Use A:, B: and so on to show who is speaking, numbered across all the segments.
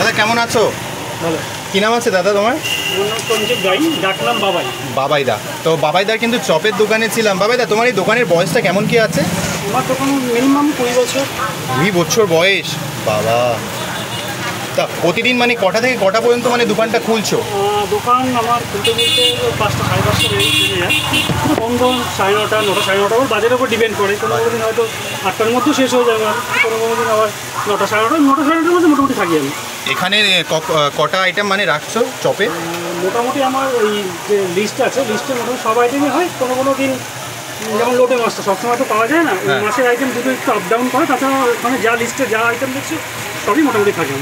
A: দাদা কেমন আছো?
B: ভালো।
A: কি নাম আছে দাদা তোমার?
B: আমার নাম সঞ্জীব গাই, ডাকনাম বাবাই।
A: বাবাইদা। তো বাবাইদার কিন্তু চপের দোকানে ছিলাম। বাবাইদা, তোমার এই দোকানের বয়সটা কেমন কি আছে?
B: আমার দোকান মিনিমাম 20 বছর।
A: 2 বছর বয়স, বাবা। তা প্রতিদিন মানে কটা থেকে কটা পর্যন্ত মানে দোকানটা খুলছো?
B: দোকান আমার খুলতে বলতে 5টা 5:30 বেজে যায়। বন্ধ 9:30, 9টা 9:30, ওর বাজারের উপর ডিপেন্ড করে। কোনো দিন হয়তো 8টার মধ্যেও শেষ হয়ে যাবে, কোনো দিন আবার 9টা 9:30, 9টা 9:30 মধ্যে মোটামুটি থাকি আমি।
A: এখানে কটা আইটেম মানে রাখছো চপে?
B: মোটামুটি আমার ওই যে লিস্ট আছে, লিস্টে মোটামুটি সব আইটেমই হয়। কোনো দিন যেমন লোটে মাছটা সবসময় তো পাওয়া যায় না, ওই মাছের আইটেম দুটো একটু আপ ডাউন করে। তাছাড়া ওখানে যা লিস্টে যা আইটেম দেখছি সবই মোটামুটি থাকে।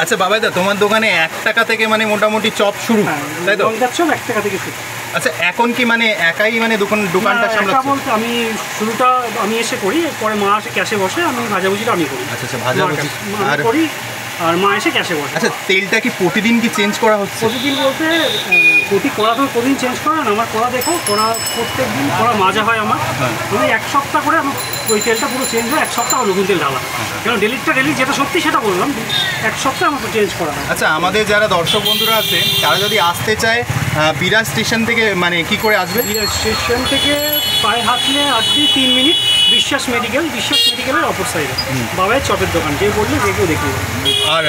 A: আচ্ছা বাবাইদা, তোমার দোকানে 1 টাকা থেকে মানে মোটামুটি চপ শুরু, তাই তো?
B: সব 1 টাকা থেকে শুরু।
A: আচ্ছা, এখন কি মানে একাই মানে দোকানটা সামলাচ্ছো?
B: বলতে আমি শুরুটা আমি এসে করি, পরে মা এসে ক্যাশে বসে, আমি ভাজাভুজিটা আমি করি।
A: আচ্ছা, ভাজাভুজি
B: আর করি, আর মা এসে ক্যাশে বসে।
A: আচ্ছা, তেলটা কি প্রতিদিন কি চেঞ্জ করা হচ্ছে?
B: প্রতিদিন বলতে কড়া তো প্রতিদিন চেঞ্জ করে না। আমার কড়া দেখো, কড়া প্রত্যেক দিন কড়া মাজা হয় আমার। আমি 1 সপ্তাহ করে আমার ওই তেলটা পুরো চেঞ্জ হয়, 1 সপ্তাহ নতুন তেল ঢালা। কারণ ডেলি যেটা সত্যি সেটা বললাম, 1 সপ্তাহ আমাকে চেঞ্জ করা হয়।
A: আচ্ছা, আমাদের যারা দর্শক বন্ধুরা আছে তারা যদি আসতে চায় বিরাজ স্টেশন থেকে মানে কি করে আসবে?
B: স্টেশন থেকে পায়ে হাঁটলে 3 মিনিট বিশ্বাস মেডিকেলের অপর সাইডে বাবাইয়ের চপের দোকান, যে বললে যে কেউ দেখিয়ে দেবে।
A: আর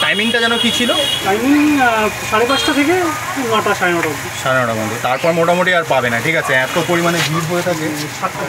A: টাইমিংটা যেন কি ছিল?
B: টাইমিং 5:30 থেকে 9টা 9:30 অবধি।
A: 9:30 মধ্যে, তারপর মোটামুটি আর পাবে না। ঠিক আছে, এত পরিমাণে ভিড় হয়ে থাকে।
B: 7টা।